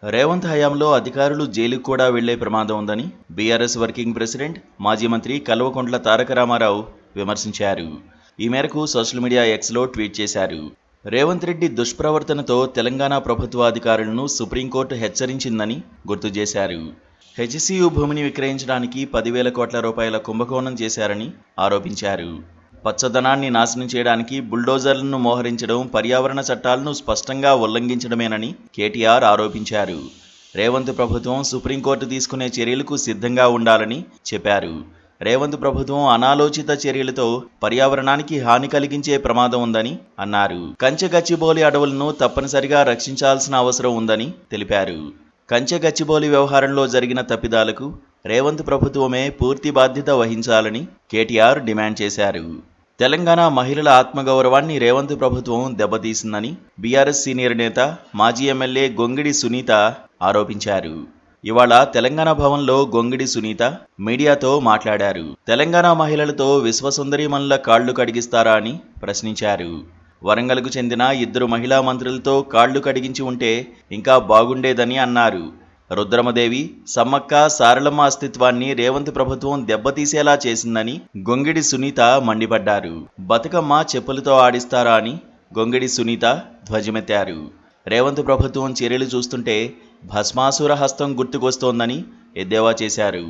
రేవంత్ హయాంలో అధికారులు జైలుకు కూడా వెళ్లే ప్రమాదం ఉందని బీఆర్ఎస్ వర్కింగ్ ప్రెసిడెంట్ మాజీ మంత్రి కల్వకుంట్ల తారక రామారావు విమర్శించారు. ఈ మేరకు సోషల్ మీడియా ఎక్స్లో ట్వీట్ చేశారు. రేవంత్ రెడ్డి దుష్ప్రవర్తనతో తెలంగాణ ప్రభుత్వ అధికారులను సుప్రీంకోర్టు హెచ్చరించిందని గుర్తు చేశారు. హెచ్సియు భూమిని విక్రయించడానికి 10,000 కోట్ల రూపాయల కుంభకోణం చేశారని ఆరోపించారు. పచ్చదనాన్ని నాశనం చేయడానికి బుల్డోజర్లను మోహరించడం పర్యావరణ చట్టాలను స్పష్టంగా ఉల్లంఘించడమేనని కేటీఆర్ ఆరోపించారు. రేవంత్ ప్రభుత్వం సుప్రీంకోర్టు తీసుకునే చర్యలకు సిద్ధంగా ఉండాలని చెప్పారు. రేవంత్ ప్రభుత్వం అనాలోచిత చర్యలతో పర్యావరణానికి హాని కలిగించే ప్రమాదం ఉందని అన్నారు. కంచెగచ్చిబౌలి అడవులను తప్పనిసరిగా రక్షించాల్సిన అవసరం ఉందని తెలిపారు. కంచెగచ్చిబౌలి వ్యవహారంలో జరిగిన తప్పిదాలకు రేవంత్ ప్రభుత్వమే పూర్తి బాధ్యత వహించాలని కేటీఆర్ డిమాండ్ చేశారు. తెలంగాణ మహిళల ఆత్మగౌరవాన్ని రేవంత్ ప్రభుత్వం దెబ్బతీసిందని బీఆర్ఎస్ సీనియర్ నేత మాజీ ఎమ్మెల్యే గొంగిడి సునీత ఆరోపించారు. ఇవాళ తెలంగాణ భవన్లో గొంగిడి సునీత మీడియాతో మాట్లాడారు. తెలంగాణ మహిళలతో విశ్వసుందరీమణుల కాళ్లు కడిగిస్తారా అని ప్రశ్నించారు. వరంగల్కు చెందిన 2 మహిళా మంత్రులతో కాళ్లు కడిగించి ఉంటే ఇంకా బాగుండేదని అన్నారు. రుద్రమదేవి, సమ్మక్క, సారలమ్మ అస్తిత్వాన్ని రేవంత్ ప్రభుత్వం దెబ్బతీసేలా చేసిందని గొంగిడి సునీత మండిపడ్డారు. బతుకమ్మ చెప్పులతో ఆడిస్తారా అని గొంగిడి సునీత ధ్వజమెత్తారు. రేవంత్ ప్రభుత్వం చర్యలు చూస్తుంటే భస్మాసుర హస్తం గుర్తుకొస్తోందని ఎద్దేవా చేశారు.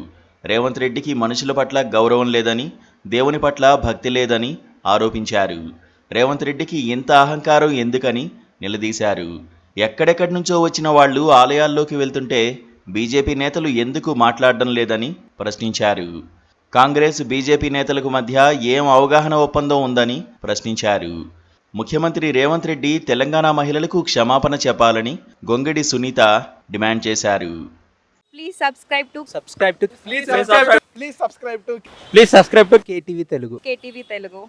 రేవంత్ రెడ్డికి మనుషుల పట్ల గౌరవం లేదని, దేవుని పట్ల భక్తి లేదని ఆరోపించారు. రేవంత్ రెడ్డికి ఇంత అహంకారం ఎందుకని నిలదీశారు. ఎక్కడెక్కడి నుంచో వచ్చిన వాళ్లు ఆలయాల్లోకి వెళ్తుంటే బీజేపీ నేతలు ఎందుకు మాట్లాడడం లేదని ప్రశ్నించారు. కాంగ్రెస్ బీజేపీ నేతలకు మధ్య ఏం అవగాహన ఒప్పందం ఉందని ప్రశ్నించారు. ముఖ్యమంత్రి రేవంత్ రెడ్డి తెలంగాణ మహిళలకు క్షమాపణ చెప్పాలని గొంగిడి సునీత డిమాండ్ చేశారు. Please subscribe to KTV Telugu. KTV Telugu.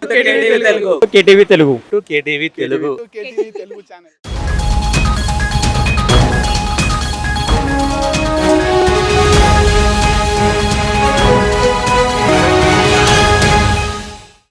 KTV Telugu. KTV Telugu channel.